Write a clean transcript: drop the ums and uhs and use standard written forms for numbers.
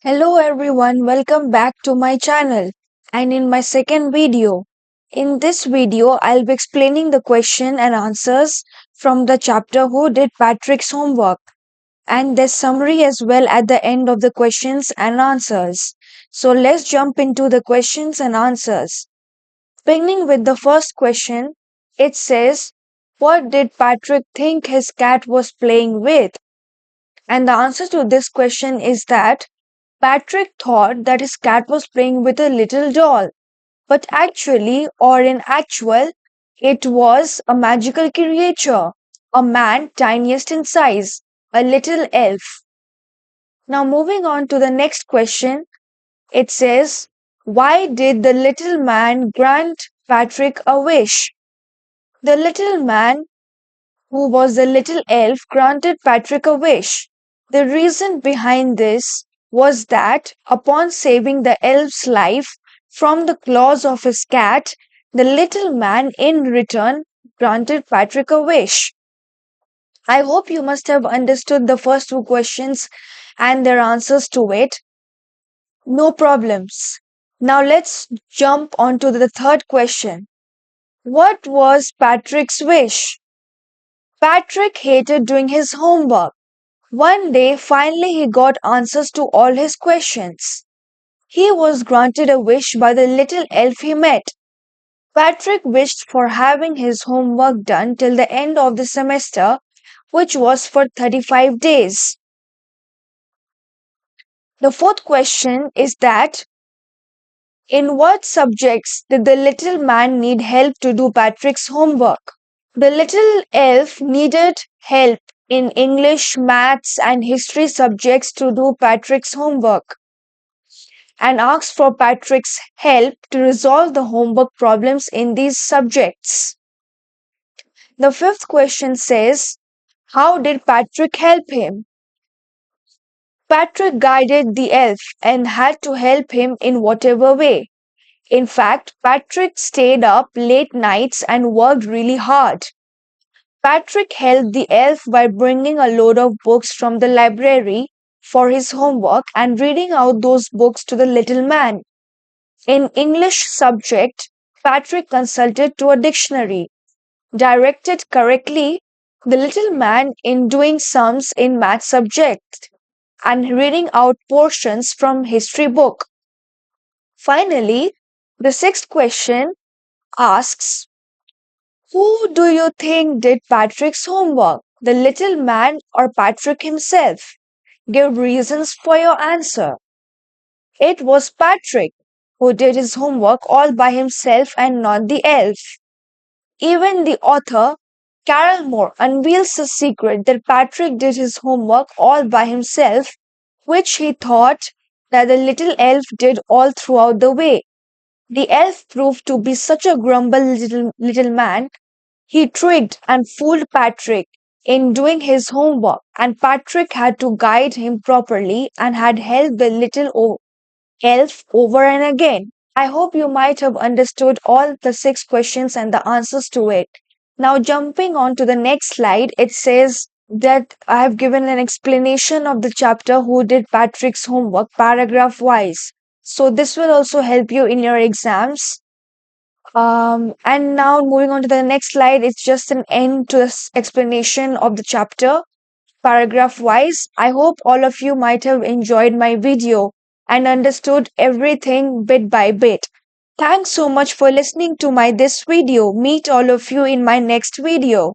Hello everyone, welcome back to my channel and in my second video. In this video, I'll be explaining the question and answers from the chapter Who Did Patrick's Homework, and there's summary as well at the end of the questions and answers. So let's jump into the questions and answers. Beginning with the first question, it says, what did Patrick think his cat was playing with? And the answer to this question is that Patrick thought that his cat was playing with a little doll, but actually, or in actual, it was a magical creature, a man tiniest in size, a little elf. Now, moving on to the next question, it says, why did the little man grant Patrick a wish? The little man, who was the little elf, granted Patrick a wish. The reason behind this was that upon saving the elf's life from the claws of his cat, the little man in return granted Patrick a wish. I hope you must have understood the first two questions and their answers to it. No problems. Now let's jump on to the third question. What was Patrick's wish? Patrick hated doing his homework. One day, finally, he got answers to all his questions. He was granted a wish by the little elf he met. Patrick wished for having his homework done till the end of the semester, which was for 35 days. The fourth question is that in what subjects did the little man need help to do Patrick's homework? The little elf needed help in English, maths, and history subjects to do Patrick's homework and asked for Patrick's help to resolve the homework problems in these subjects. The fifth question says, how did Patrick help him? Patrick guided the elf and had to help him in whatever way. In fact, Patrick stayed up late nights and worked really hard. Patrick helped the elf by bringing a load of books from the library for his homework and reading out those books to the little man. In English subject, Patrick consulted to a dictionary. Directed correctly, the little man in doing sums in math subject and reading out portions from history book. Finally, the sixth question asks, who do you think did Patrick's homework? The little man or Patrick himself? Give reasons for your answer. It was Patrick who did his homework all by himself and not the elf. Even the author, Carol Moore, unveils the secret that Patrick did his homework all by himself, which he thought that the little elf did all throughout the way. The elf proved to be such a grumble little man. He tricked and fooled Patrick in doing his homework, and Patrick had to guide him properly and had helped the little elf over and again. I hope you might have understood all the six questions and the answers to it. Now, jumping on to the next slide, it says that I have given an explanation of the chapter Who Did Patrick's Homework, paragraph wise. So, this will also help you in your exams. And now moving on to the next slide, it's just an end to this explanation of the chapter, paragraph wise. I hope all of you might have enjoyed my video and understood everything bit by bit. Thanks so much for listening to my this video. Meet all of you in my next video.